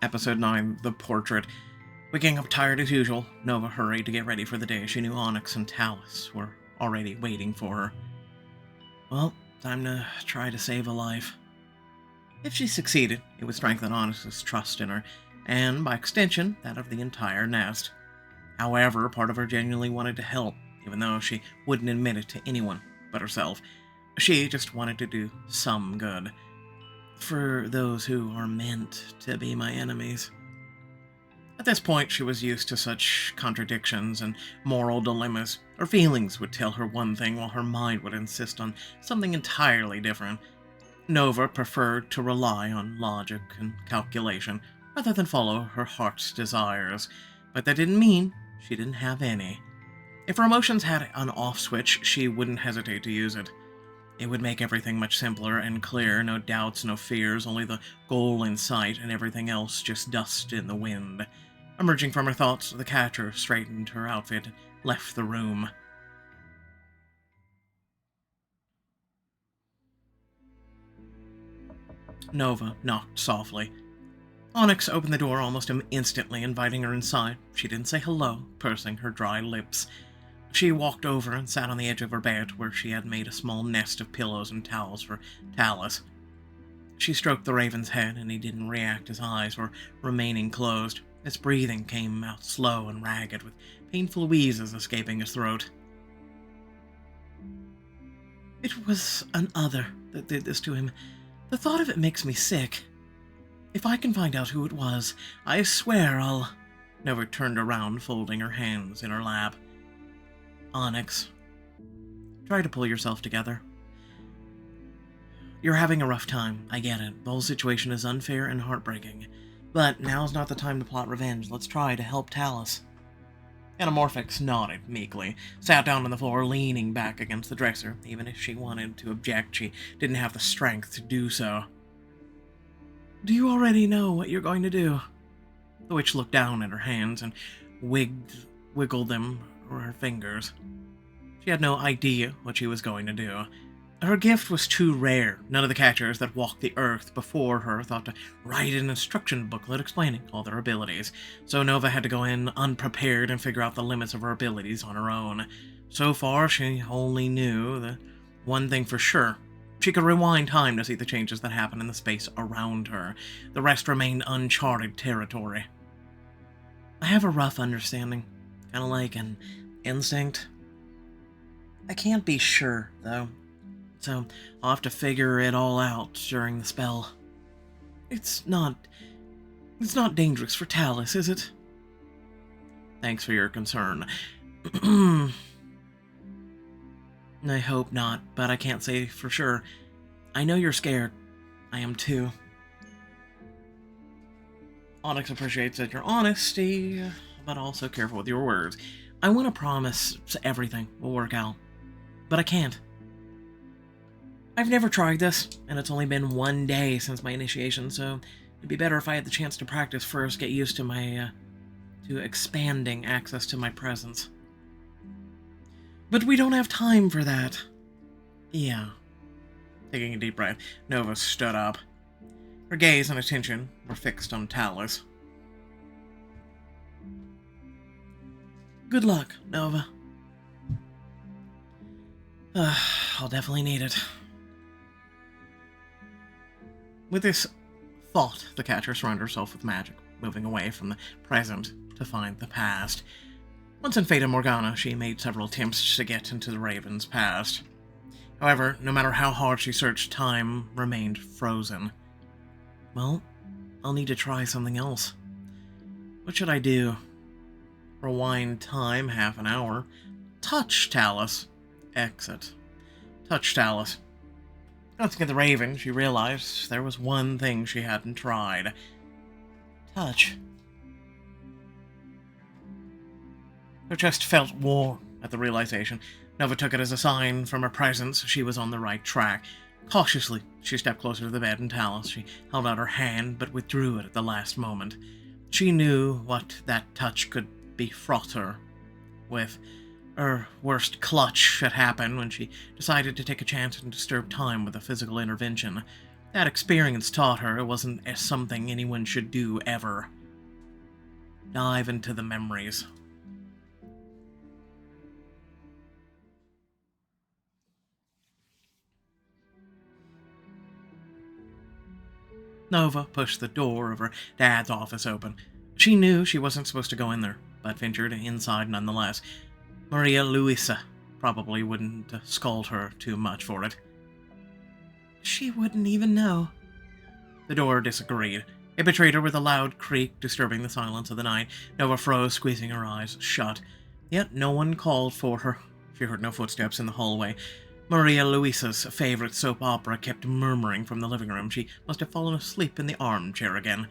Episode 9, The Portrait. Waking up tired as usual, Nova hurried to get ready for the day. She knew Onyx and Talus were already waiting for her. Well, time to try to save a life. If she succeeded, it would strengthen Onyx's trust in her, and by extension, that of the entire nest. However, part of her genuinely wanted to help, even though she wouldn't admit it to anyone but herself. She just wanted to do some good. For those who are meant to be my enemies. At this point, she was used to such contradictions and moral dilemmas. Her feelings would tell her one thing while her mind would insist on something entirely different. Nova preferred to rely on logic and calculation rather than follow her heart's desires, but that didn't mean she didn't have any. If her emotions had an off switch, she wouldn't hesitate to use it. It would make everything much simpler and clear, no doubts, no fears, only the goal in sight and everything else just dust in the wind. Emerging from her thoughts, the catcher straightened her outfit and left the room. Nova knocked softly. Onyx opened the door almost instantly, inviting her inside. She didn't say hello, pursing her dry lips. She walked over and sat on the edge of her bed, where she had made a small nest of pillows and towels for Talus. She stroked the raven's head, and he didn't react. His eyes were remaining closed. His breathing came out slow and ragged, with painful wheezes escaping his throat. It was an other that did this to him. The thought of it makes me sick. If I can find out who it was, I swear I'll... Nova turned around, folding her hands in her lap. Onyx, try to pull yourself together. You're having a rough time, I get it. The whole situation is unfair and heartbreaking. But now's not the time to plot revenge. Let's try to help Talus. Anamorphix nodded meekly, sat down on the floor, leaning back against the dresser. Even if she wanted to object, she didn't have the strength to do so. Do you already know what you're going to do? The witch looked down at her hands and wiggled them her fingers. She had no idea what she was going to do. Her gift was too rare. None of the catchers that walked the earth before her thought to write an instruction booklet explaining all their abilities, so Nova had to go in unprepared and figure out the limits of her abilities on her own. So far, she only knew the one thing for sure. She could rewind time to see the changes that happened in the space around her. The rest remained uncharted territory. I have a rough understanding. Kind of like an instinct. I can't be sure, though. So I'll have to figure it all out during the spell. It's not dangerous for Talus, is it? Thanks for your concern. I hope not, but I can't say for sure. I know you're scared. I am too. Onyx appreciates that you're honesty, but also careful with your words. I want to promise everything will work out, but I can't. I've never tried this, and it's only been one day since my initiation, so it'd be better if I had the chance to practice first, get used to to expanding access to my presence. But we don't have time for that. Yeah. Taking a deep breath, Nova stood up. Her gaze and attention were fixed on Talus. Good luck, Nova. I'll definitely need it. With this thought, the catcher surrounded herself with magic, moving away from the present to find the past. Once in Fata Morgana, she made several attempts to get into the Raven's past. However, no matter how hard she searched, time remained frozen. Well, I'll need to try something else. What should I do? Rewind time half an hour. Touch Talus. Exit. Touch Talus. Glancing at the Raven, she realized there was one thing she hadn't tried. Touch. Her chest felt warm at the realization. Nova took it as a sign from her presence she was on the right track. Cautiously, she stepped closer to the bed and Talus. She held out her hand, but withdrew it at the last moment. She knew what that touch could befrought her with. Her worst clutch had happened when she decided to take a chance and disturb time with a physical intervention. That experience taught her it wasn't something anyone should do ever. Dive into the memories. Nova pushed the door of her dad's office open. She knew she wasn't supposed to go in there, but ventured inside nonetheless. Maria Luisa probably wouldn't scold her too much for it. She wouldn't even know. The door disagreed. It betrayed her with a loud creak, disturbing the silence of the night. Nova froze, squeezing her eyes shut. Yet no one called for her. She heard no footsteps in the hallway. Maria Luisa's favorite soap opera kept murmuring from the living room. She must have fallen asleep in the armchair again.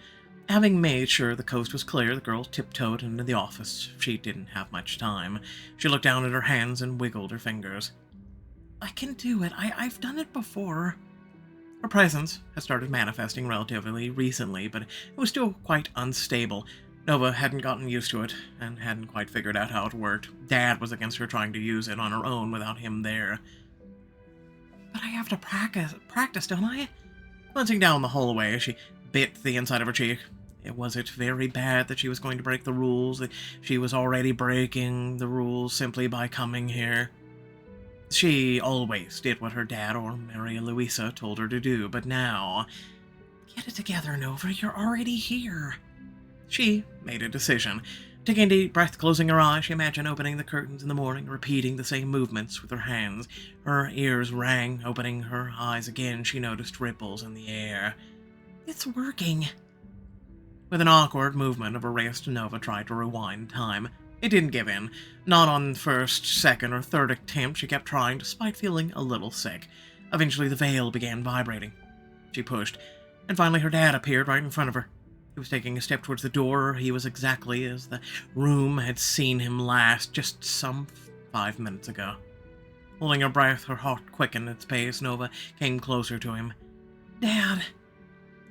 Having made sure the coast was clear, the girl tiptoed into the office. She didn't have much time. She looked down at her hands and wiggled her fingers. I can do it. I've done it before. Her presence had started manifesting relatively recently, but it was still quite unstable. Nova hadn't gotten used to it, and hadn't quite figured out how it worked. Dad was against her trying to use it on her own without him there. But I have to practice, don't I? Glancing down the hallway, she bit the inside of her cheek. Was it very bad that she was going to break the rules, that she was already breaking the rules simply by coming here? She always did what her dad or Maria Luisa told her to do, but now... Get it together, Nova, you're already here. She made a decision. Taking a deep breath, closing her eyes, she imagined opening the curtains in the morning, repeating the same movements with her hands. Her ears rang. Opening her eyes again, she noticed ripples in the air. It's working. With an awkward movement of her wrist, Nova tried to rewind time. It didn't give in. Not on first, second, or third attempt. She kept trying, despite feeling a little sick. Eventually, the veil began vibrating. She pushed, and finally her dad appeared right in front of her. He was taking a step towards the door. He was exactly as the room had seen him last, just some 5 minutes ago. Holding her breath, her heart quickened its pace. Nova came closer to him. Dad!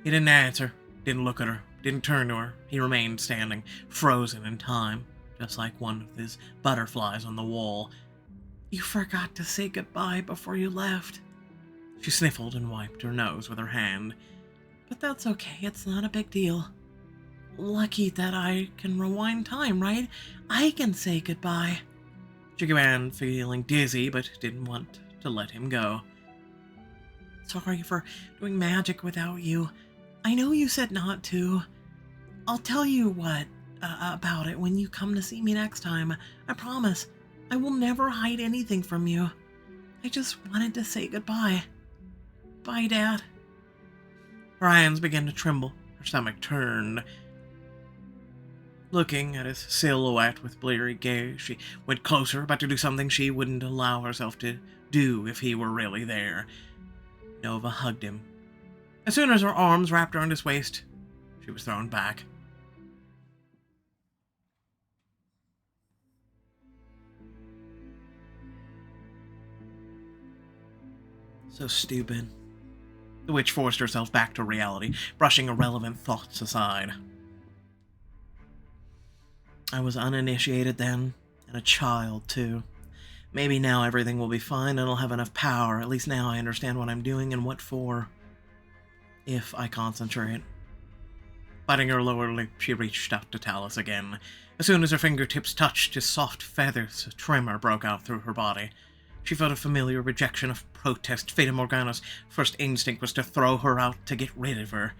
He didn't answer, didn't look at her, didn't turn to her. He remained standing, frozen in time, just like one of his butterflies on the wall. You forgot to say goodbye before you left. She sniffled and wiped her nose with her hand. But that's okay, it's not a big deal. Lucky that I can rewind time, right? I can say goodbye. She began feeling dizzy, but didn't want to let him go. Sorry for doing magic without you. I know you said not to. I'll tell you what about it when you come to see me next time. I promise. I will never hide anything from you. I just wanted to say goodbye. Bye, Dad. Her hands began to tremble. Her stomach turned. Looking at his silhouette with bleary gaze, she went closer, about to do something she wouldn't allow herself to do if he were really there. Nova hugged him. As soon as her arms wrapped around his waist, she was thrown back. So stupid. The witch forced herself back to reality, brushing irrelevant thoughts aside. I was uninitiated then, and a child, too. Maybe now everything will be fine and I'll have enough power. At least now I understand what I'm doing and what for. If I concentrate. Biting her lower lip, she reached out to Talus again. As soon as her fingertips touched his soft feathers, a tremor broke out through her body. She felt a familiar rejection of protest. Fata Morgana's first instinct was to throw her out to get rid of her.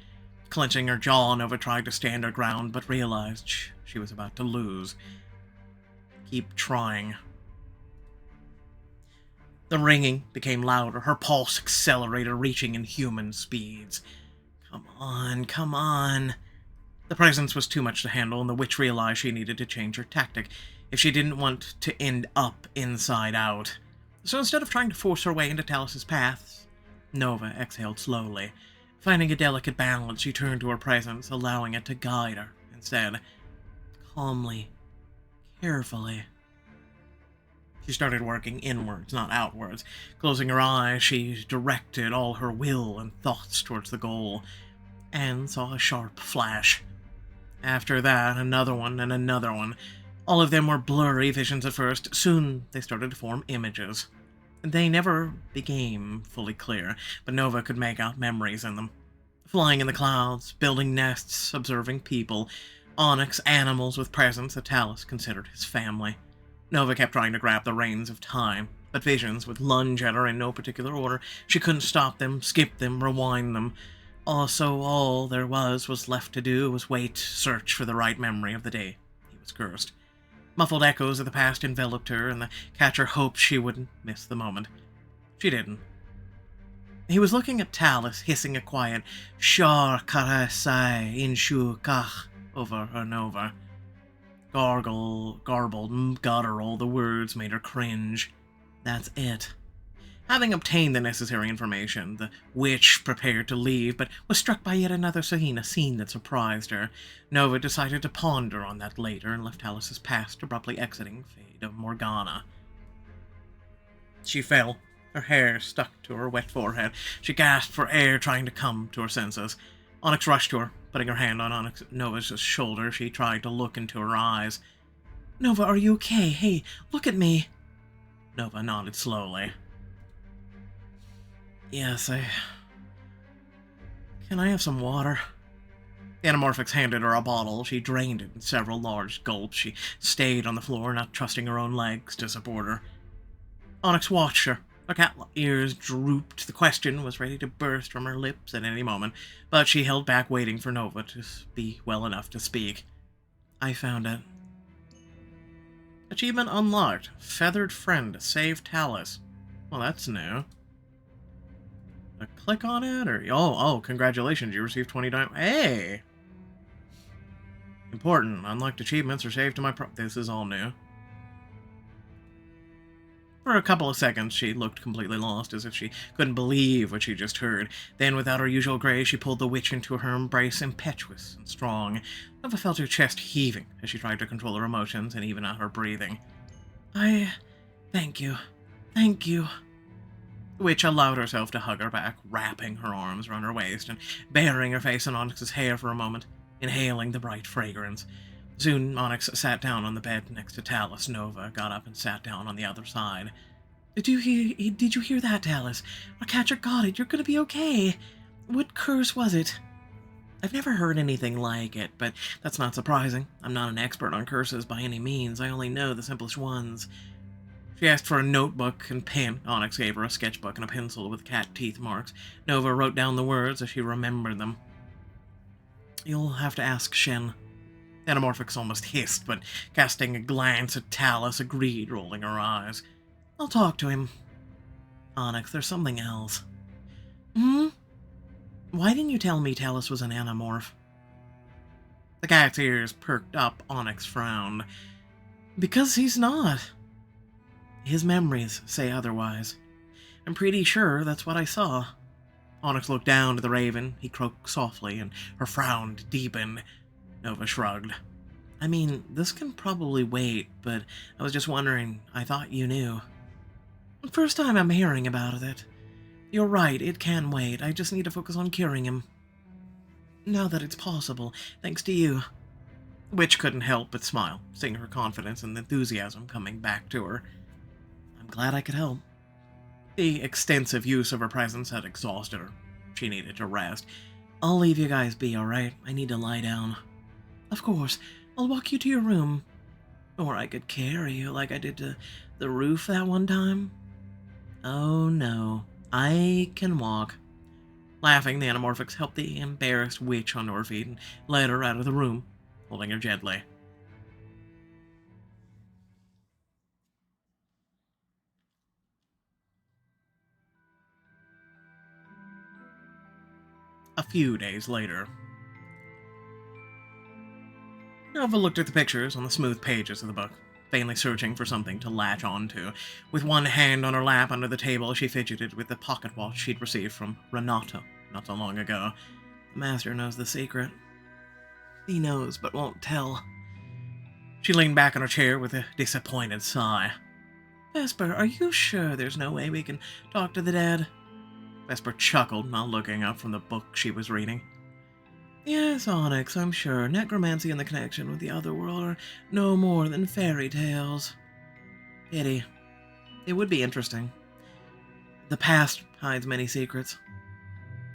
Clenching her jaw, Nova tried to stand her ground, but realized she was about to lose. Keep trying. The ringing became louder, her pulse accelerated, reaching inhuman speeds. Come on, come on. The presence was too much to handle, and the witch realized she needed to change her tactic if she didn't want to end up inside out. So instead of trying to force her way into Talus's paths, Nova exhaled slowly. Finding a delicate balance, she turned to her presence, allowing it to guide her instead. Calmly, carefully. She started working inwards, not outwards. Closing her eyes, she directed all her will and thoughts towards the goal, and saw a sharp flash. After that, another one and another one. All of them were blurry visions at first. Soon, they started to form images. They never became fully clear, but Nova could make out memories in them. Flying in the clouds, building nests, observing people, Onyx, animals with presence that Talus considered his family. Nova kept trying to grab the reins of time, but visions would lunge at her in no particular order. She couldn't stop them, skip them, rewind them. Also, all there was left to do was wait, search for the right memory of the day he was cursed. Muffled echoes of the past enveloped her, and the catcher hoped she wouldn't miss the moment. She didn't. He was looking at Talus, hissing a quiet "Shar Karasai Inshu Kach" over her Nova. Garbled, guttural, the words made her cringe. That's it. Having obtained the necessary information, the witch prepared to leave, but was struck by yet another scene that surprised her. Nova decided to ponder on that later and left Talus's past, abruptly exiting Fade Morgana. She fell, her hair stuck to her wet forehead. She gasped for air, trying to come to her senses. Onyx rushed to her, putting her hand on Nova's shoulder. She tried to look into her eyes. "Nova, are you okay? Hey, look at me." Nova nodded slowly. "Yes, Can I have some water?" The Anamorphix handed her a bottle. She drained it in several large gulps. She stayed on the floor, not trusting her own legs to support her. Onyx watched her. Her cat ears drooped. The question was ready to burst from her lips at any moment, but she held back, waiting for Nova to be well enough to speak. "I found it." Achievement unlocked. Feathered friend saved Talus. Well, that's new. Click on it, or oh, congratulations, you received 20 diamonds. Hey, important. Unlocked achievements are saved to my this is all new. For a couple of seconds, she looked completely lost, as if she couldn't believe what she just heard. Then, without her usual grace, she pulled the witch into her embrace, impetuous and strong. Nova felt her chest heaving as she tried to control her emotions and even out her breathing. Thank you. Thank you." The witch allowed herself to hug her back, wrapping her arms around her waist and burying her face in Onyx's hair for a moment, inhaling the bright fragrance. Soon, Onyx sat down on the bed next to Talus. Nova got up and sat down on the other side. Did you hear that, Talus? Our catcher got it. You're gonna be okay. What curse was it?" "I've never heard anything like it, but that's not surprising. I'm not an expert on curses by any means. I only know the simplest ones." She asked for a notebook and pen. Onyx gave her a sketchbook and a pencil with cat teeth marks. Nova wrote down the words as she remembered them. "You'll have to ask Shen." Anamorphix almost hissed, but casting a glance at Talus, agreed, rolling her eyes. "I'll talk to him." "Onyx, there's something else." "Hmm? Why didn't you tell me Talus was an anamorph?" The cat's ears perked up. Onyx frowned. "Because he's not. His memories say otherwise. I'm pretty sure that's what I saw." Onyx looked down to the raven. He croaked softly, and her frown deepened. Nova shrugged. "I mean, this can probably wait, but I was just wondering. I thought you knew." "First time I'm hearing about it. You're right, it can wait. I just need to focus on curing him. Now that it's possible, thanks to you." The witch couldn't help but smile, seeing her confidence and enthusiasm coming back to her. "I'm glad I could help." The extensive use of her presence had exhausted her. She needed to rest. "I'll leave you guys be, alright? I need to lie down." "Of course. I'll walk you to your room. Or I could carry you like I did to the roof that one time." "Oh no, I can walk." Laughing, the Anamorphix helped the embarrassed witch onto her feet and led her out of the room, holding her gently. A few days later, Nova looked at the pictures on the smooth pages of the book, vainly searching for something to latch onto. With one hand on her lap under the table, she fidgeted with the pocket watch she'd received from Renato not so long ago. The master knows the secret. He knows, but won't tell. She leaned back in her chair with a disappointed sigh. "Vesper, are you sure there's no way we can talk to the dead?" Vesper chuckled, not looking up from the book she was reading. "Yes, Onyx, I'm sure. Necromancy and the connection with the other world are no more than fairy tales." "Pity. It would be interesting. The past hides many secrets.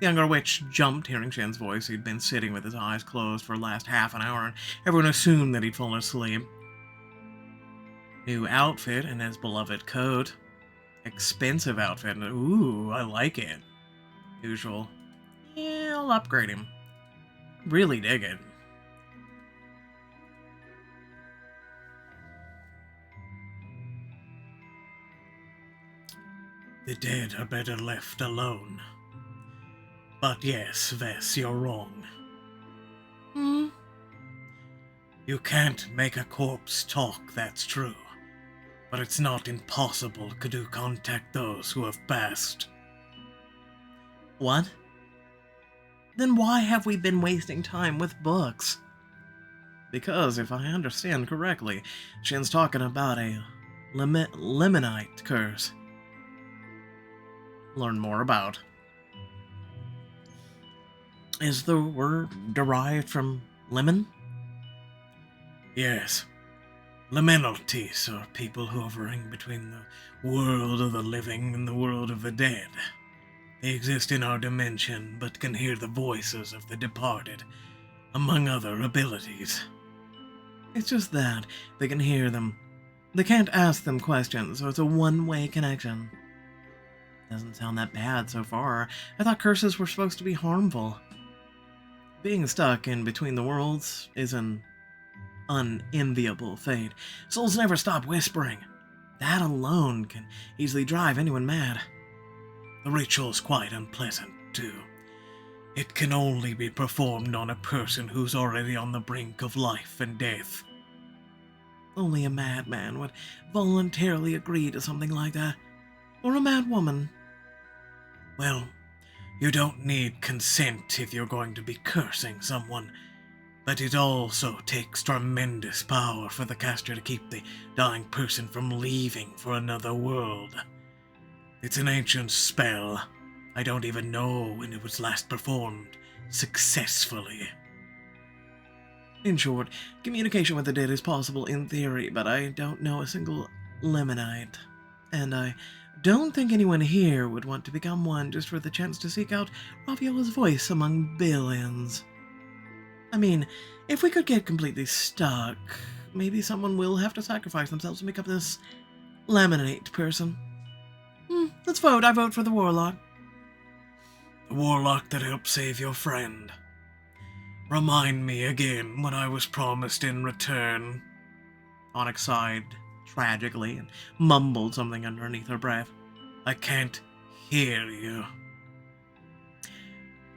The younger witch jumped, hearing Shen's voice. He'd been sitting with his eyes closed for the last half an hour, and everyone assumed that he'd fallen asleep. New outfit and his beloved coat. Expensive outfit. Ooh, I like it. Usual. Yeah, I'll upgrade him. Really dig it. The dead are better left alone. But yes, Vess, you're wrong. Hmm? You can't make a corpse talk, that's true. But it's not impossible to contact those who have passed. What? Then why have we been wasting time with books? Because, if I understand correctly, Shin's talking about a limonite curse. Learn more about. Is the word derived from lemon? Yes. Liminalities are people hovering between the world of the living and the world of the dead. They exist in our dimension, but can hear the voices of the departed, among other abilities. It's just that they can hear them. They can't ask them questions, so it's a one-way connection. Doesn't sound that bad so far. I thought curses were supposed to be harmful. Being stuck in between the worlds is an unenviable fate. Souls never stop whispering. That alone can easily drive anyone mad. The ritual's quite unpleasant, too. It can only be performed on a person who's already on the brink of life and death. Only a madman would voluntarily agree to something like that. Or a mad woman. Well, you don't need consent if you're going to be cursing someone, but it also takes tremendous power for the caster to keep the dying person from leaving for another world. It's an ancient spell. I don't even know when it was last performed successfully. In short, communication with the dead is possible in theory, but I don't know a single Lemonite. And I don't think anyone here would want to become one just for the chance to seek out Raphaela's voice among billions. I mean, if we could get completely stuck, maybe someone will have to sacrifice themselves to become this Laminate person. Let's vote. I vote for the Warlock. The Warlock that helped save your friend. Remind me again what I was promised in return. Onyx sighed tragically and mumbled something underneath her breath. I can't hear you.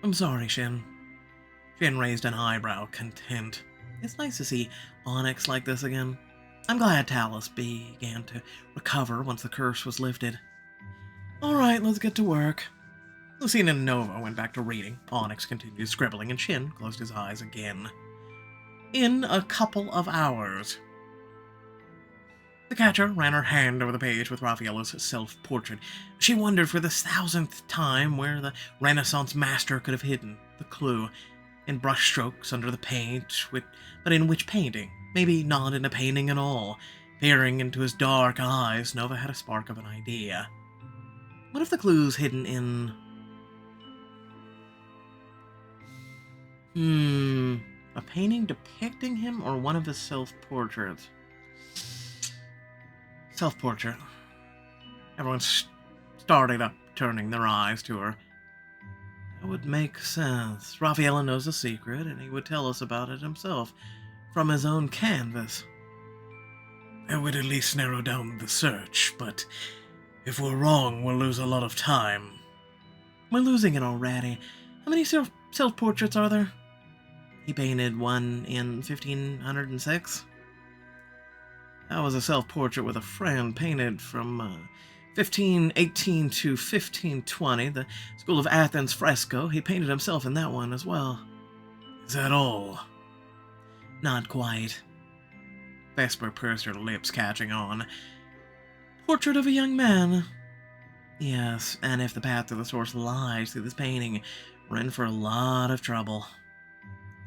I'm sorry, Shin. Shin raised an eyebrow, content. It's nice to see Onyx like this again. I'm glad Talus began to recover once the curse was lifted. Alright, let's get to work. Lucina and Nova went back to reading. Onyx continued scribbling, and Shin closed his eyes again. In a couple of hours. The catcher ran her hand over the page with Raphaela's self-portrait. She wondered for the 1000th time where the Renaissance master could have hidden the clue. In brushstrokes under the paint, but in which painting? Maybe not in a painting at all. Peering into his dark eyes, Nova had a spark of an idea. What if the clue's hidden in... a painting depicting him or one of his self-portraits? Self-portrait. Everyone started up, turning their eyes to her. That would make sense. Raphaela knows a secret, and he would tell us about it himself, from his own canvas. That would at least narrow down the search, but if we're wrong, we'll lose a lot of time. We're losing it already. How many self-portraits are there? He painted one in 1506. That was a self-portrait with a friend painted from 1518 to 1520, the School of Athens fresco. He painted himself in that one as well. Is that all? Not quite. Vesper pursed her lips, catching on. Portrait of a young man. Yes, and if the path to the source lies through this painting, we're in for a lot of trouble.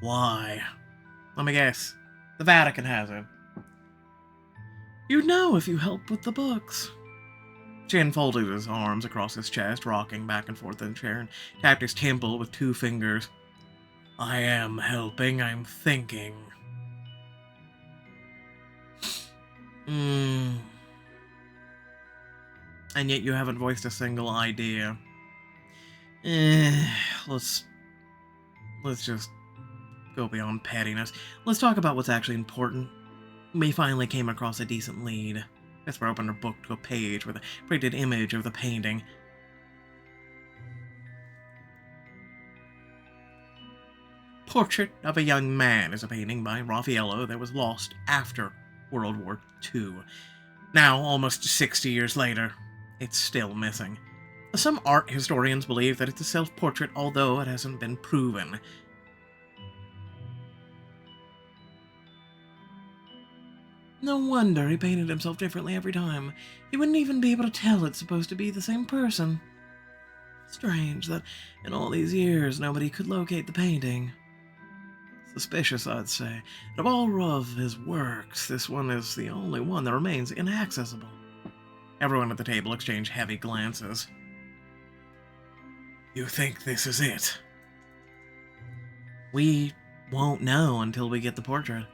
Why? Let me guess. The Vatican has it. You'd know if you help with the books. Chin folded his arms across his chest, rocking back and forth in the chair, and tapped his temple with 2 fingers. I am helping, I'm thinking. And yet you haven't voiced a single idea. Let's just go beyond pettiness. Let's talk about what's actually important. We finally came across a decent lead. Vesper opened her book to a page with a printed image of the painting. Portrait of a Young Man is a painting by Raffaello that was lost after World War II. Now, almost 60 years later, it's still missing. Some art historians believe that it's a self-portrait, although it hasn't been proven. No wonder he painted himself differently every time. He wouldn't even be able to tell it's supposed to be the same person. Strange that in all these years nobody could locate the painting. Suspicious, I'd say. Of all of his works, this one is the only one that remains inaccessible. Everyone at the table exchanged heavy glances. You think this is it? We won't know until we get the portrait.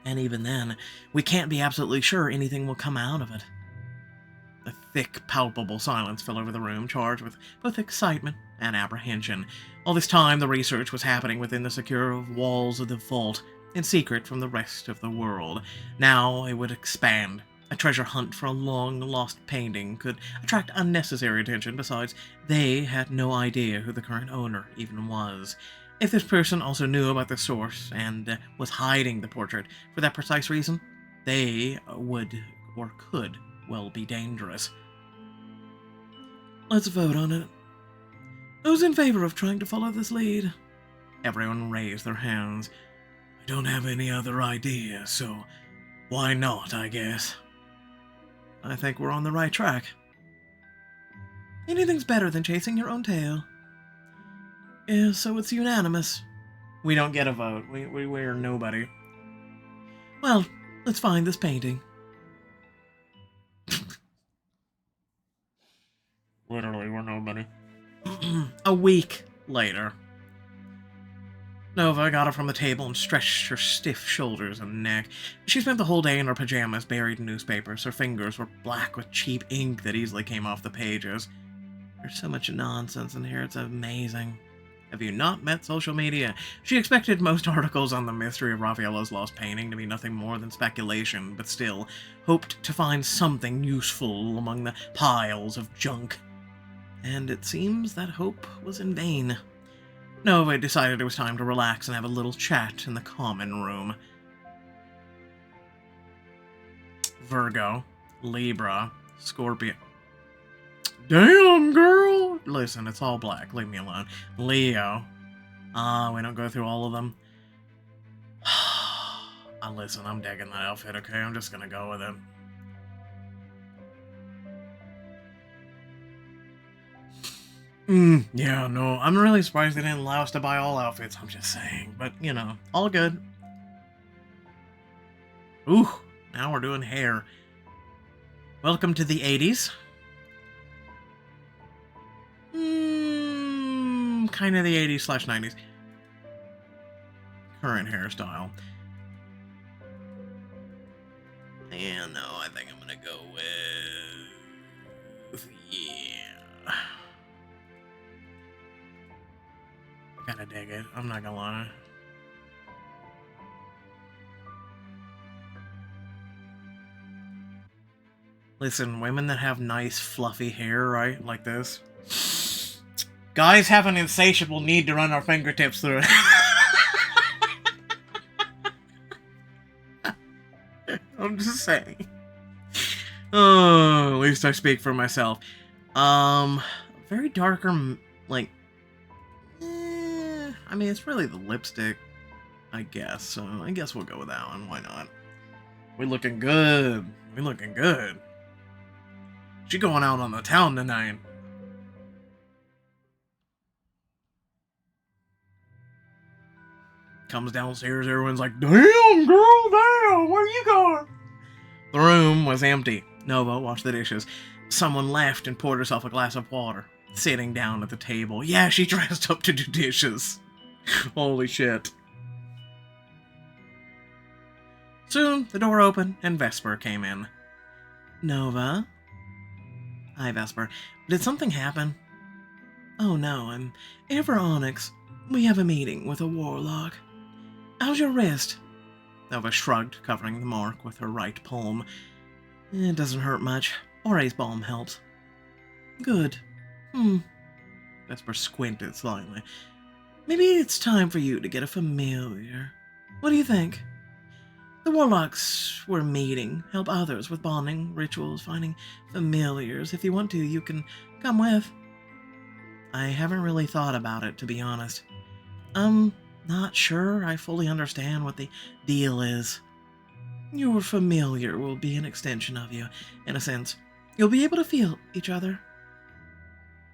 And even then, we can't be absolutely sure anything will come out of it. A thick, palpable silence fell over the room, charged with both excitement and apprehension. All this time, the research was happening within the secure walls of the vault, in secret from the rest of the world. Now it would expand. A treasure hunt for a long-lost painting could attract unnecessary attention. Besides, they had no idea who the current owner even was. If this person also knew about the source and was hiding the portrait for that precise reason, they would or could well be dangerous. Let's vote on it. Who's in favor of trying to follow this lead? Everyone raised their hands. I don't have any other idea, so why not, I guess. I think we're on the right track. Anything's better than chasing your own tail. Yeah, so it's unanimous. We don't get a vote. We're nobody. Well, let's find this painting. Literally, we're nobody. A week later. Nova got up from the table and stretched her stiff shoulders and neck. She spent the whole day in her pajamas, buried in newspapers. Her fingers were black with cheap ink that easily came off the pages. There's so much nonsense in here, it's amazing. Have you not met social media? She expected most articles on the mystery of Raffaello's lost painting to be nothing more than speculation, but still hoped to find something useful among the piles of junk. And it seems that hope was in vain. Nova decided it was time to relax and have a little chat in the common room. Virgo, Libra, Scorpio. Damn, girl! Listen, it's all black. Leave me alone. Leo. We don't go through all of them. Listen, I'm digging that outfit, okay? I'm just gonna go with it. Yeah, no, I'm really surprised they didn't allow us to buy all outfits, I'm just saying. But, you know, all good. Ooh, now we're doing hair. Welcome to the 80s. Kind of the 80s/90s. Current hairstyle. Yeah, no, I think I'm gonna go with... yeah. I kinda dig it, I'm not gonna lie. Listen, women that have nice fluffy hair, right, like this, guys have an insatiable need to run our fingertips through it. I'm just saying. Oh, at least I speak for myself. Very darker, like, I mean, it's really the lipstick, I guess, so I guess we'll go with that one, why not? We looking good. We looking good. She going out on the town tonight. Comes downstairs, everyone's like, damn, girl, damn, where you going? The room was empty. Nova washed the dishes, Someone left and poured herself a glass of water, sitting down at the table. Yeah, she dressed up to do dishes. Holy shit. Soon, the door opened and Vesper came in. Nova? Hi, Vesper. Did something happen? Oh no, I'm here for Onyx. We have a meeting with a warlock. How's your wrist? Nova shrugged, covering the mark with her right palm. It doesn't hurt much. Ore's balm helps. Good. Vesper squinted slightly. Maybe it's time for you to get a familiar. What do you think? The warlocks we're meeting help others with bonding, rituals, finding familiars. If you want to, you can come with. I haven't really thought about it, to be honest. I'm not sure I fully understand what the deal is. Your familiar will be an extension of you, in a sense. You'll be able to feel each other.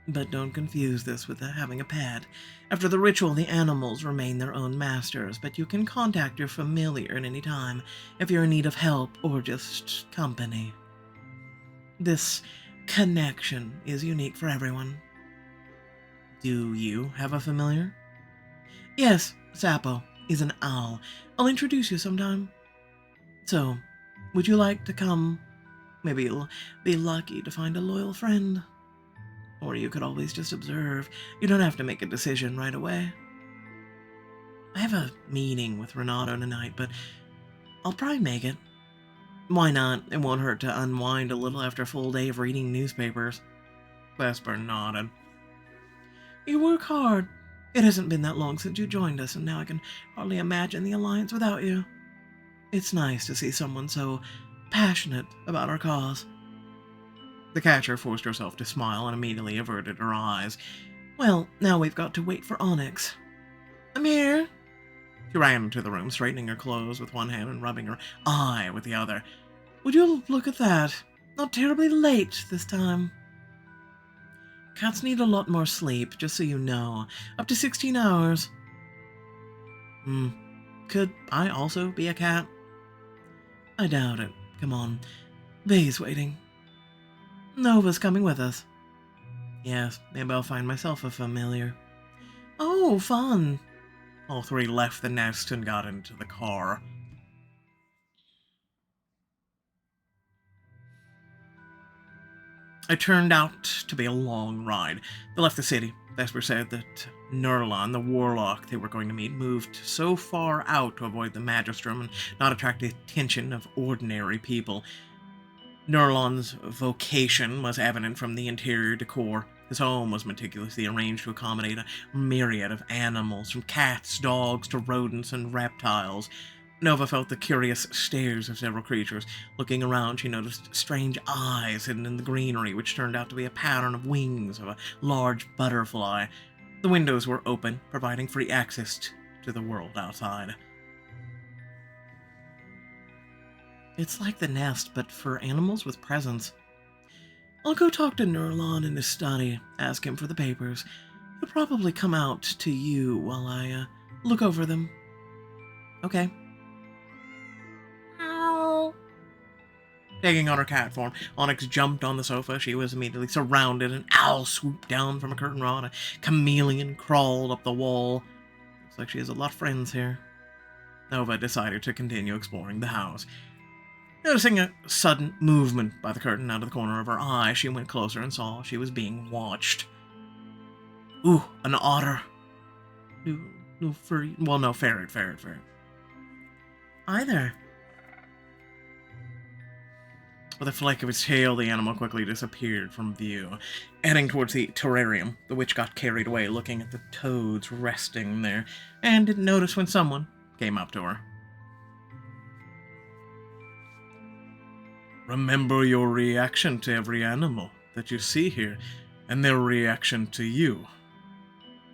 But don't confuse this with having a pet. After the ritual, the animals remain their own masters, but you can contact your familiar at any time if you're in need of help or just company. This connection is unique for everyone. Do you have a familiar? Yes, Sapo is an owl. I'll introduce you sometime. So, would you like to come? Maybe you'll be lucky to find a loyal friend. Or you could always just observe. You don't have to make a decision right away. I have a meeting with Renato tonight, but I'll probably make it. Why not? It won't hurt to unwind a little after a full day of reading newspapers. Vesper nodded. You work hard. It hasn't been that long since you joined us, and now I can hardly imagine the Alliance without you. It's nice to see someone so passionate about our cause. The catcher forced herself to smile and immediately averted her eyes. Well, now we've got to wait for Onyx. I'm here. She ran into the room, straightening her clothes with one hand and rubbing her eye with the other. Would you look at that? Not terribly late this time. Cats need a lot more sleep, just so you know. Up to 16 hours. Could I also be a cat? I doubt it. Come on. Bay's waiting. Nova's coming with us. Yes, maybe I'll find myself a familiar. Oh, fun. All three left the nest and got into the car. It turned out to be a long ride. They left the city. Vesper said that Nurlon, the warlock they were going to meet, moved so far out to avoid the Magistrum and not attract the attention of ordinary people. Nurlon's vocation was evident from the interior decor. His home was meticulously arranged to accommodate a myriad of animals, from cats, dogs, to rodents and reptiles. Nova felt the curious stares of several creatures. Looking around, she noticed strange eyes hidden in the greenery, which turned out to be a pattern of wings of a large butterfly. The windows were open, providing free access to the world outside. It's like the nest, but for animals with presence. I'll go talk to Nurlon in his study, ask him for the papers. He'll probably come out to you while I look over them. Okay. Ow. Taking on her cat form, Onyx jumped on the sofa. She was immediately surrounded. An owl swooped down from a curtain rod. A chameleon crawled up the wall. Looks like she has a lot of friends here. Nova decided to continue exploring the house. Noticing a sudden movement by the curtain out of the corner of her eye, she went closer and saw she was being watched. Ooh, an otter. No furry. Well, no, ferret. Hi there. With a flick of its tail, the animal quickly disappeared from view. Heading towards the terrarium, the witch got carried away looking at the toads resting there, and didn't notice when someone came up to her. Remember your reaction to every animal that you see here, and their reaction to you.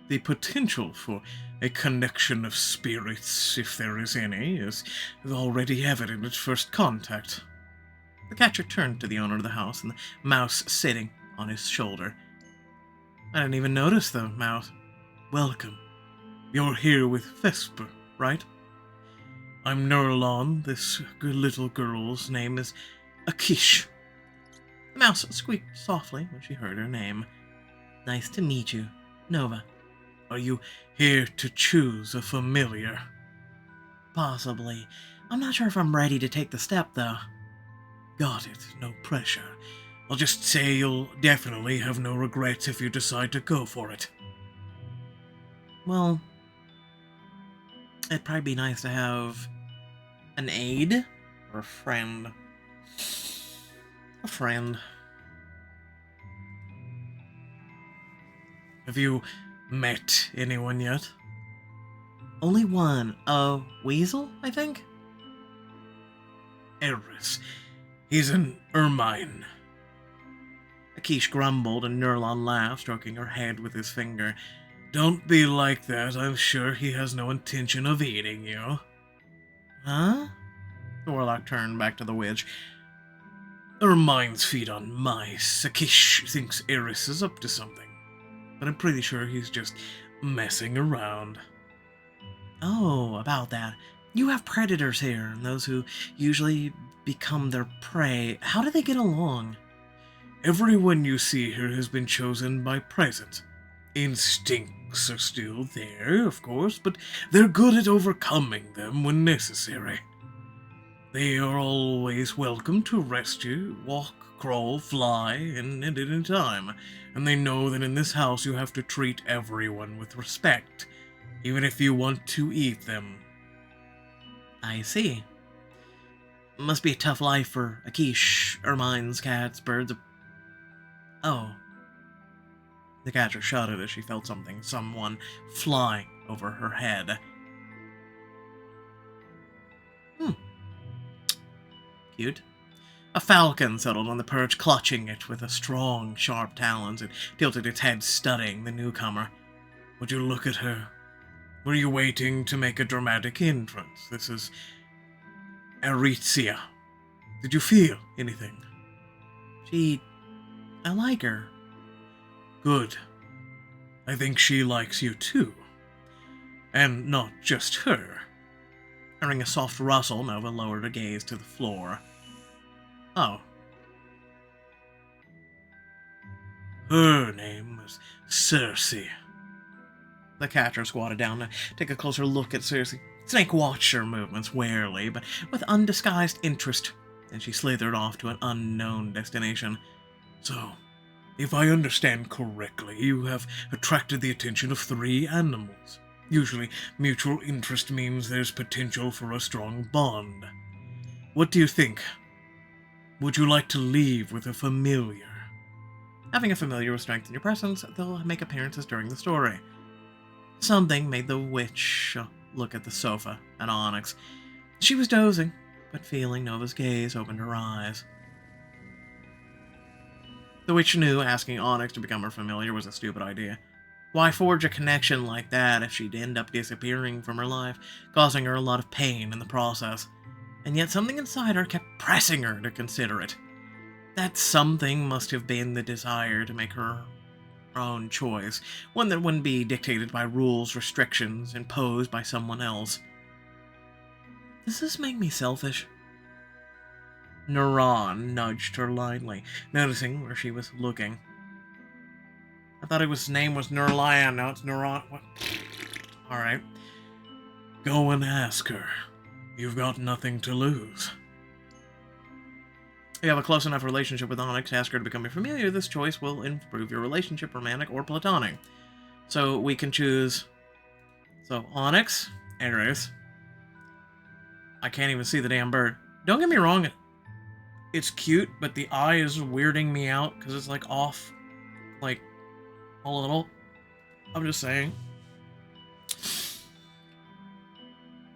The potential for a connection of spirits, if there is any, is already evident at first contact. The catcher turned to the owner of the house and the mouse sitting on his shoulder. I didn't even notice the mouse. Welcome. You're here with Vesper, right? I'm Nurlon. This little girl's name is Akish. The mouse squeaked softly when she heard her name. Nice to meet you, Nova. Are you here to choose a familiar? Possibly. I'm not sure if I'm ready to take the step, though. Got it, no pressure. I'll just say you'll definitely have no regrets if you decide to go for it. Well, it'd probably be nice to have an aide or a friend. A friend. Have you met anyone yet? Only one. A weasel, I think? Eris. He's an ermine. Akish grumbled and Nurlon laughed, stroking her head with his finger. Don't be like that. I'm sure he has no intention of eating you. Huh? The warlock turned back to the witch. Ermines feed on mice. Akish thinks Eris is up to something, but I'm pretty sure he's just messing around. Oh, about that. You have predators here, and those who usually become their prey. How do they get along? Everyone you see here has been chosen by presence. Instincts are still there, of course, but they're good at overcoming them when necessary. They are always welcome to rest you, walk, crawl, fly, and at any time, and they know that in this house you have to treat everyone with respect, even if you want to eat them. I see. Must be a tough life for Akish, ermines, cats, birds. Oh. The catcher shuddered as she felt someone flying over her head. Cute. A falcon settled on the perch, clutching it with a strong, sharp talons. It tilted its head, studying the newcomer. Would you look at her? Were you waiting to make a dramatic entrance? This is Aritzia. Did you feel anything? I like her. Good. I think she likes you too. And not just her. Hearing a soft rustle, Nova lowered her gaze to the floor. Oh. Her name is Cersei. The catcher squatted down to take a closer look at Cersei. Snake watched her movements warily, but with undisguised interest, and she slithered off to an unknown destination. So, if I understand correctly, you have attracted the attention of 3 animals. Usually, mutual interest means there's potential for a strong bond. What do you think? Would you like to leave with a familiar? Having a familiar will strengthen your presence. They'll make appearances during the story. Something made the witch look at the sofa at Onyx. She was dozing, but feeling Nova's gaze opened her eyes. The witch knew asking Onyx to become her familiar was a stupid idea. Why forge a connection like that if she'd end up disappearing from her life, causing her a lot of pain in the process? And yet something inside her kept pressing her to consider it. That something must have been the desire to make her own choice, one that wouldn't be dictated by rules, restrictions, imposed by someone else. Does this make me selfish? Neuron nudged her lightly, noticing where she was looking. I thought his name was Nurlion, now it's Neuron. What? Alright. Go and ask her. You've got nothing to lose. If you have a close enough relationship with Onyx to ask her to become your familiar, this choice will improve your relationship, romantic or platonic. So we can choose... So, Onyx, Eris. I can't even see the damn bird. Don't get me wrong, it's cute, but the eye is weirding me out because it's like off, like, a little. I'm just saying.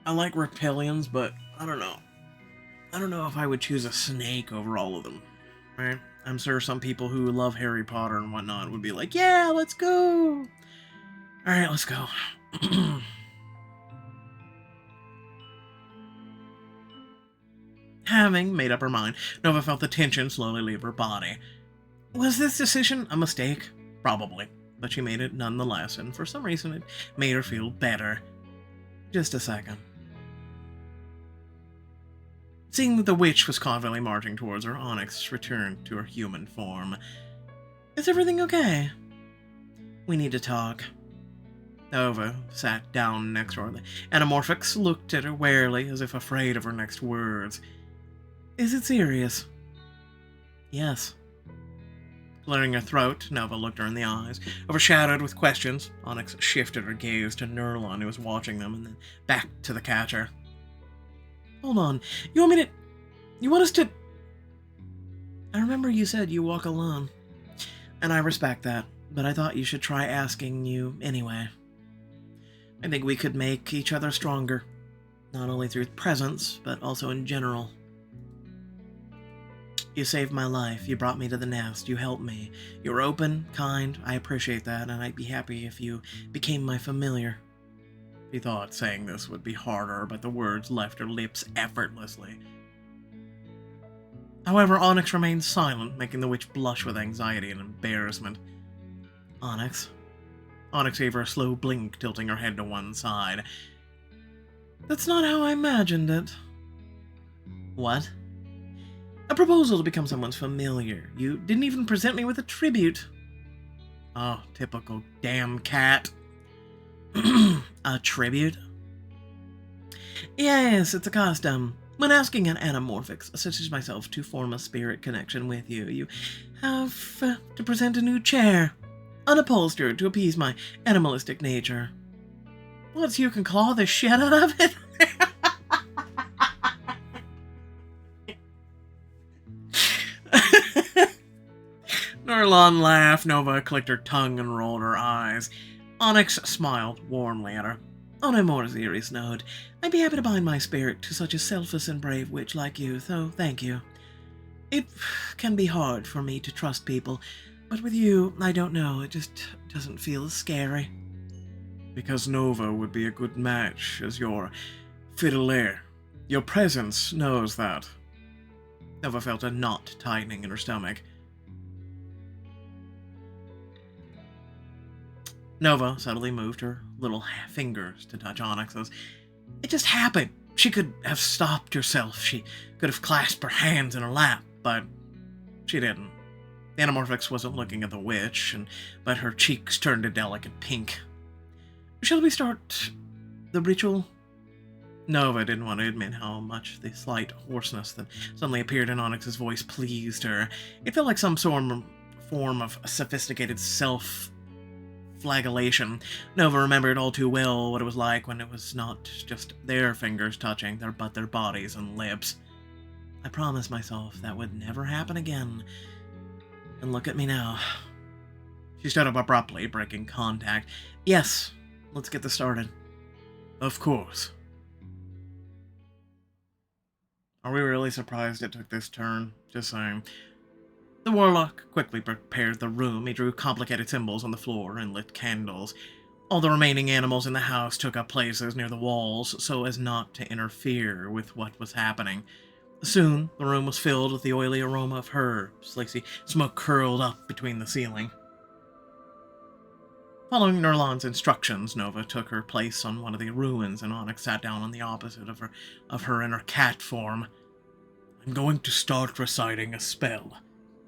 I like reptilians, but I don't know. I don't know if I would choose a snake over all of them, right? I'm sure some people who love Harry Potter and whatnot would be like, yeah, let's go! Alright, let's go. Having made up her mind, Nova felt the tension slowly leave her body. Was this decision a mistake? Probably, but she made it nonetheless, and for some reason it made her feel better. Just a second. Seeing that the witch was confidently marching towards her, Onyx returned to her human form. Is everything okay? We need to talk. Nova sat down next to her. The Anamorphix looked at her warily, as if afraid of her next words. Is it serious? Yes. Clearing her throat, Nova looked her in the eyes. Overshadowed with questions, Onyx shifted her gaze to Nurlon, who was watching them, and then back to the catcher. Hold on. You want us to... I remember you said you walk alone. And I respect that, but I thought you should try asking you anyway. I think we could make each other stronger. Not only through presence, but also in general. You saved my life. You brought me to the nest. You helped me. You were open, kind. I appreciate that, and I'd be happy if you became my familiar. He thought saying this would be harder, but the words left her lips effortlessly. However, Onyx remained silent, making the witch blush with anxiety and embarrassment. Onyx? Onyx gave her a slow blink, tilting her head to one side. That's not how I imagined it. What? A proposal to become someone's familiar. You didn't even present me with a tribute. Oh, typical damn cat. A tribute? Yes, it's a custom. When asking an anamorphic, such as myself, to form a spirit connection with you, you have to present a new chair, unupholstered to appease my animalistic nature. Once you can claw the shit out of it. Nurlon laughed. Nova clicked her tongue and rolled her eyes. Onyx smiled warmly at her. On a more serious note, I'd be happy to bind my spirit to such a selfless and brave witch like you, so thank you. It can be hard for me to trust people, but with you, I don't know, it just doesn't feel as scary. Because Nova would be a good match as your fiddler. Your presence knows that. Nova felt a knot tightening in her stomach. Nova suddenly moved her little fingers to touch Onyx's. It just happened. She could have stopped herself. She could have clasped her hands in her lap, but she didn't. The Anamorphix wasn't looking at the witch, but her cheeks turned a delicate pink. Shall we start the ritual? Nova didn't want to admit how much the slight hoarseness that suddenly appeared in Onyx's voice pleased her. It felt like some form of sophisticated self-flagellation. Nova remembered all too well what it was like when it was not just their fingers touching, but their bodies and lips. I promised myself that would never happen again. And look at me now. She stood up abruptly, breaking contact. Yes, let's get this started. Of course. Are we really surprised it took this turn? Just saying. The warlock quickly prepared the room. He drew complicated symbols on the floor and lit candles. All the remaining animals in the house took up places near the walls so as not to interfere with what was happening. Soon, the room was filled with the oily aroma of herbs. Lacy smoke curled up between the ceiling. Following Nurlon's instructions, Nova took her place on one of the ruins, and Onyx sat down on the opposite of her in her cat form. I'm going to start reciting a spell.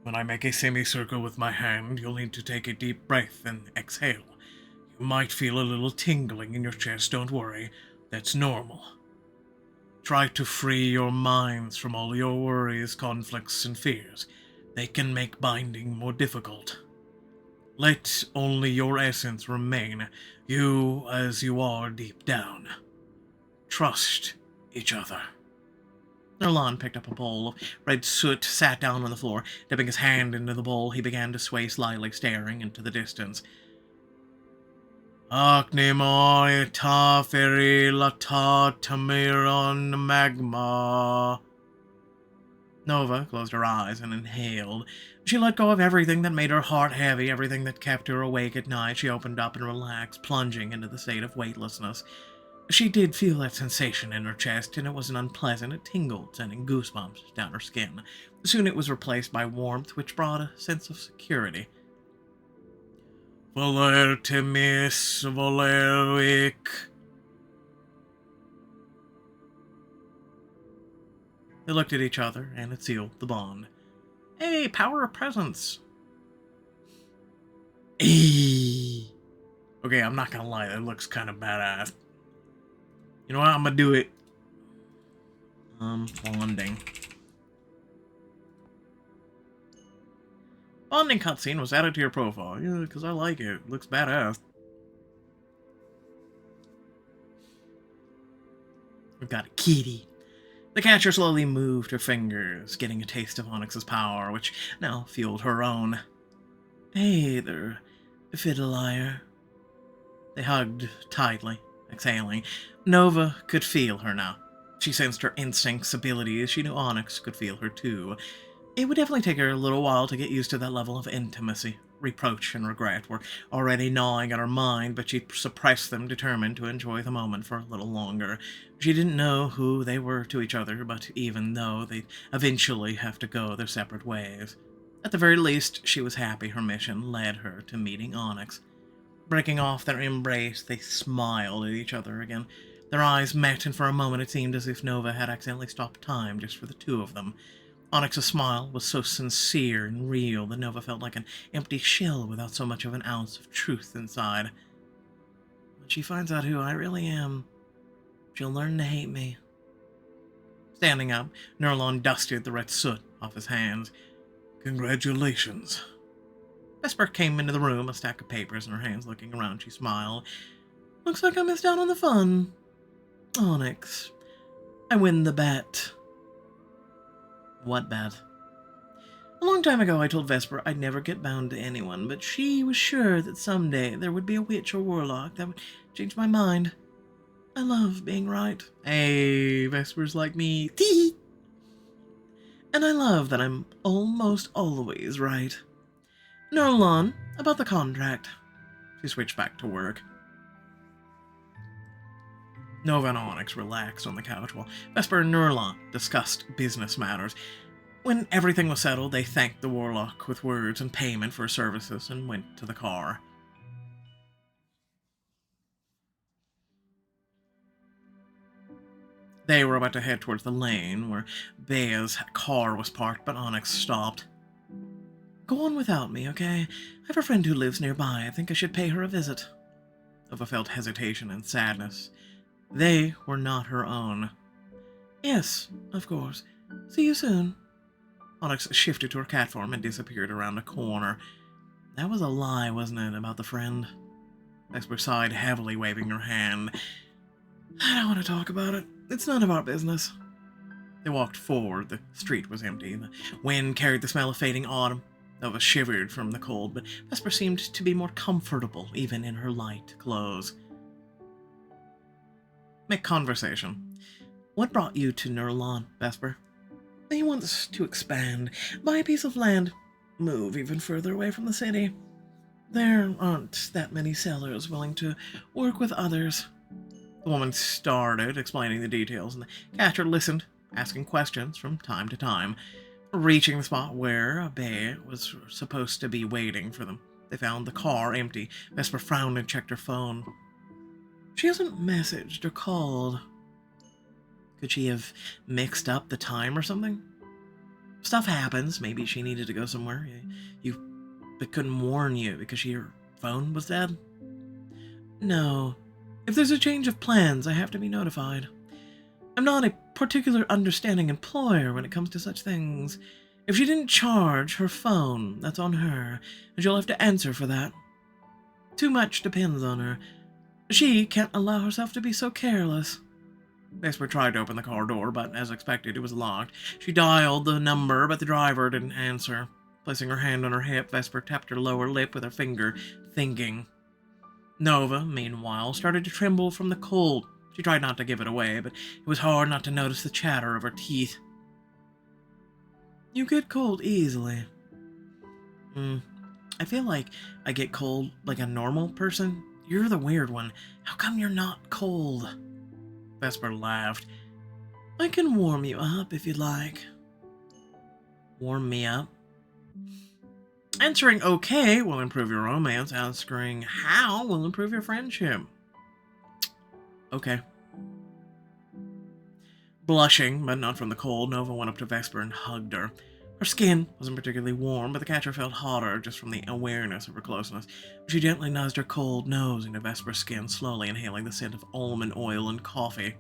When I make a semicircle with my hand, you'll need to take a deep breath and exhale. You might feel a little tingling in your chest, don't worry. That's normal. Try to free your minds from all your worries, conflicts, and fears. They can make binding more difficult. Let only your essence remain, you as you are deep down. Trust each other. Nurlon picked up a bowl of red soot, sat down on the floor. Dipping his hand into the bowl, he began to sway slyly, staring into the distance. Aknema ta feri lata tamiron magma. Nova closed her eyes and inhaled. She let go of everything that made her heart heavy, everything that kept her awake at night. She opened up and relaxed, plunging into the state of weightlessness. She did feel that sensation in her chest, and it wasn't unpleasant. It tingled, sending goosebumps down her skin. Soon it was replaced by warmth, which brought a sense of security. Voler temis volerwick. They looked at each other, and it sealed the bond. Hey, power of presence. Eee. Okay, I'm not gonna lie, that looks kind of badass. You know what? I'm gonna do it. Bonding. Bonding cutscene was added to your profile. Yeah, because I like it. It looks badass. We've got a kitty. The catcher slowly moved her fingers, getting a taste of Onyx's power, which now fueled her own. Hey there, Fiddleier. They hugged tightly, exhaling. Nova could feel her now. She sensed her instincts, abilities. She knew Onyx could feel her too. It would definitely take her a little while to get used to that level of intimacy. Reproach and regret were already gnawing at her mind, but she suppressed them, determined to enjoy the moment for a little longer. She didn't know who they were to each other, but even though they'd eventually have to go their separate ways, at the very least, she was happy her mission led her to meeting Onyx. Breaking off their embrace, they smiled at each other again. Their eyes met, and for a moment it seemed as if Nova had accidentally stopped time just for the two of them. Onyx's smile was so sincere and real that Nova felt like an empty shell without so much of an ounce of truth inside. When she finds out who I really am, she'll learn to hate me. Standing up, Nerlon dusted the red soot off his hands. Congratulations. Vesper came into the room, a stack of papers in her hands. Looking around, she smiled. Looks like I missed out on the fun. Onyx, I win the bet. What bet? A long time ago I told Vesper I'd never get bound to anyone, but she was sure that someday there would be a witch or warlock that would change my mind. I love being right. Hey, Vesper's like me. Tee! And I love that I'm almost always right. Nerlon, about the contract. She switched back to work. Nova and Onyx relaxed on the couch while Vesper and Nerlon discussed business matters. When everything was settled, they thanked the warlock with words and payment for his services and went to the car. They were about to head towards the lane where Bea's car was parked, but Onyx stopped. Go on without me, okay? I have a friend who lives nearby. I think I should pay her a visit. Nova felt hesitation and sadness. They were not her own. Yes, of course. See you soon. Onyx shifted to her cat form and disappeared around a corner. That was a lie, wasn't it, about the friend? Vesper sighed heavily, waving her hand. I don't want to talk about it. It's none of our business. They walked forward. The street was empty. The wind carried the smell of fading autumn. Nova shivered from the cold, but Vesper seemed to be more comfortable, even in her light clothes. Make conversation. What brought you to Nerlon, Vesper? He wants to expand, buy a piece of land, move even further away from the city. There aren't that many sellers willing to work with others. The woman started explaining the details, and the catcher listened, asking questions from time to time. Reaching the spot where Bea was supposed to be waiting for them, they found the car empty. Vesper frowned and checked her phone. She hasn't messaged or called. Could she have mixed up the time or something? Stuff happens. Maybe she needed to go somewhere. But couldn't warn you because your phone was dead? No. If there's a change of plans, I have to be notified. I'm not a particular understanding employer when it comes to such things. If she didn't charge her phone, that's on her, and she'll have to answer for that. Too much depends on her. She can't allow herself to be so careless. Vesper tried to open the car door, but as expected, it was locked. She dialed the number, but the driver didn't answer. Placing her hand on her hip, Vesper tapped her lower lip with her finger, thinking. Nova, meanwhile, started to tremble from the cold. She tried not to give it away, but it was hard not to notice the chatter of her teeth. You get cold easily. I feel like I get cold like a normal person. You're the weird one. How come you're not cold? Vesper laughed. I can warm you up if you'd like. Warm me up? Answering okay will improve your romance. Answering how will improve your friendship. Okay. Blushing, but not from the cold, Nova went up to Vesper and hugged her. Her skin wasn't particularly warm, but the catcher felt hotter just from the awareness of her closeness. She gently nuzzled her cold nose into Vesper's skin, slowly inhaling the scent of almond oil and coffee.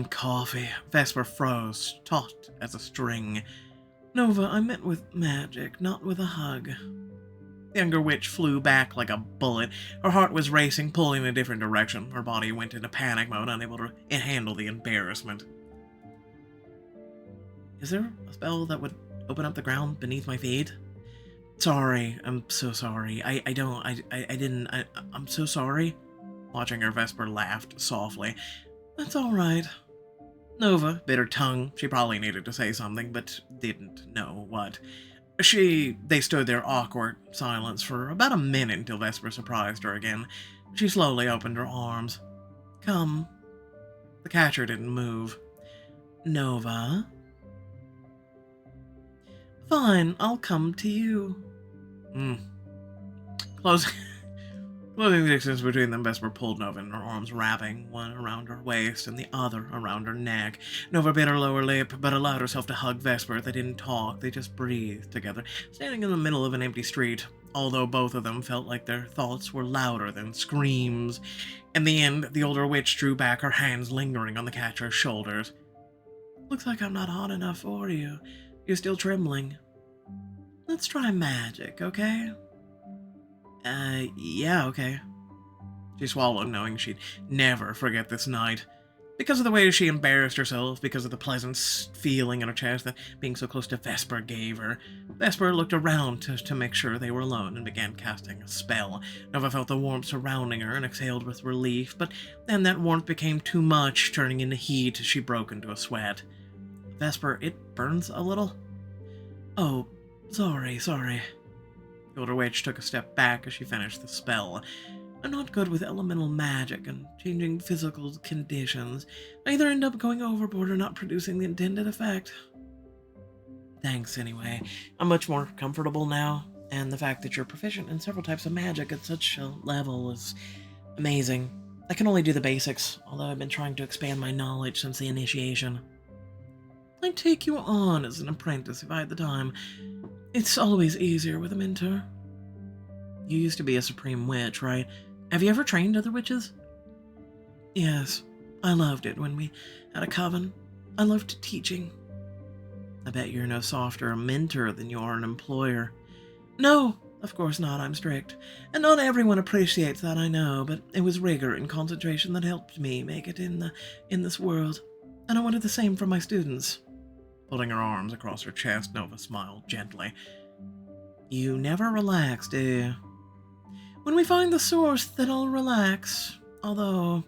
Coffee. Vesper froze, taut as a string. Nova, I meant with magic, not with a hug. The younger witch flew back like a bullet. Her heart was racing, pulling in a different direction. Her body went into panic mode, unable to handle the embarrassment. Is there a spell that would open up the ground beneath my feet? Sorry, I'm so sorry. I'm so sorry. Watching her, Vesper laughed softly. That's alright. Nova bit her tongue. She probably needed to say something, but didn't know what. They stood there awkward silence for about a minute until Vesper surprised her again. She slowly opened her arms. Come. The catcher didn't move. Nova? Fine, I'll come to you. Closing the distance between them, Vesper pulled Nova in her arms, wrapping one around her waist and the other around her neck. Nova bit her lower lip, but allowed herself to hug Vesper. They didn't talk, they just breathed together, standing in the middle of an empty street, although both of them felt like their thoughts were louder than screams. In the end, the older witch drew back, her hands lingering on the catcher's shoulders. Looks like I'm not hot enough for you. You're still trembling. Let's try magic, okay? Yeah, okay. She swallowed, knowing she'd never forget this night. Because of the way she embarrassed herself, because of the pleasant feeling in her chest that being so close to Vesper gave her. Vesper looked around to make sure they were alone and began casting a spell. Nova felt the warmth surrounding her and exhaled with relief, but then that warmth became too much, turning into heat as she broke into a sweat. Vesper, it burns a little. Oh, sorry. The older witch took a step back as she finished the spell. I'm not good with elemental magic and changing physical conditions. I either end up going overboard or not producing the intended effect. Thanks, anyway. I'm much more comfortable now, and the fact that you're proficient in several types of magic at such a level is amazing. I can only do the basics, although I've been trying to expand my knowledge since the initiation. I'd take you on as an apprentice if I had the time. It's always easier with a mentor. You used to be a supreme witch, right? Have you ever trained other witches? Yes, I loved it when we had a coven. I loved teaching. I bet you're no softer a mentor than you are an employer. No, of course not, I'm strict. And not everyone appreciates that, I know, but it was rigor and concentration that helped me make it in this world. And I wanted the same for my students. Putting her arms across her chest, Nova smiled gently. You never relax, do you? When we find the source, then I'll relax. Although,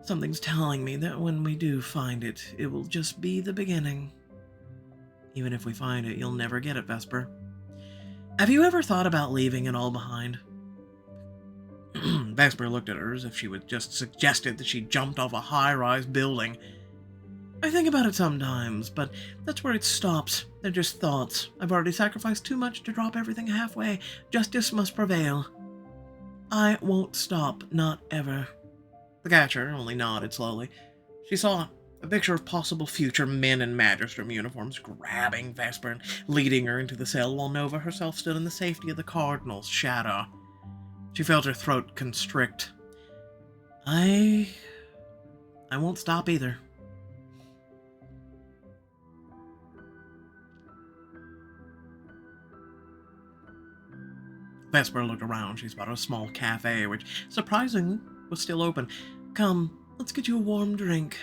something's telling me that when we do find it, it will just be the beginning. Even if we find it, you'll never get it, Vesper. Have you ever thought about leaving it all behind? Vesper looked at her as if she would just suggested that she jumped off a high-rise building. I think about it sometimes, but that's where it stops. They're just thoughts. I've already sacrificed too much to drop everything halfway. Justice must prevail. I won't stop, not ever. The catcher only nodded slowly. She saw a picture of possible future men in magistrum uniforms grabbing Vesper and leading her into the cell while Nova herself stood in the safety of the Cardinal's shadow. She felt her throat constrict. I won't stop either. Vesper looked around. She spotted a small cafe, which, surprisingly, was still open. Come, let's get you a warm drink.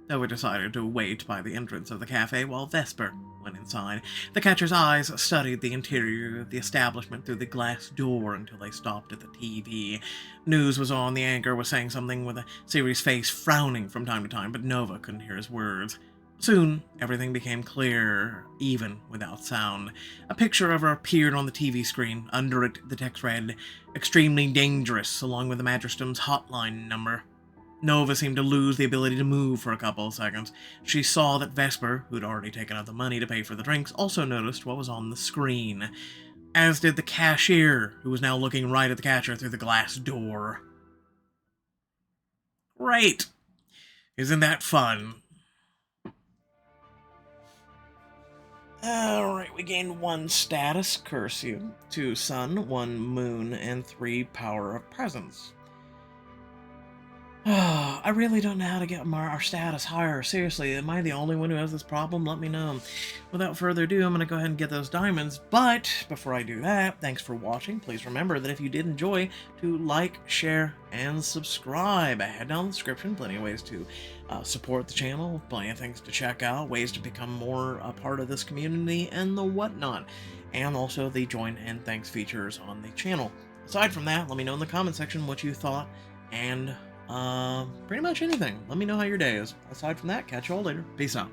Nova decided to wait by the entrance of the cafe while Vesper went inside. The catcher's eyes studied the interior of the establishment through the glass door until they stopped at the TV. News was on. The anchor was saying something with a serious face, frowning from time to time, but Nova couldn't hear his words. Soon, everything became clear, even without sound. A picture of her appeared on the TV screen. Under it, the text read, "Extremely dangerous," along with the Magistrum's hotline number. Nova seemed to lose the ability to move for a couple of seconds. She saw that Vesper, who'd already taken out the money to pay for the drinks, also noticed what was on the screen, as did the cashier, who was now looking right at the catcher through the glass door. Great! Isn't that fun? Alright, we gained 1 status, curse you, 2 sun, 1 moon, and 3 power of presence. I really don't know how to get our status higher. Seriously, am I the only one who has this problem? Let me know. Without further ado, I'm going to go ahead and get those diamonds. But before I do that, thanks for watching. Please remember that if you did enjoy, to like, share, and subscribe. Head down the description. Plenty of ways to support the channel. Plenty of things to check out. Ways to become more a part of this community and the whatnot. And also the join and thanks features on the channel. Aside from that, let me know in the comment section what you thought and pretty much anything. Let me know how your day is. Aside from that, catch you all later. Peace out.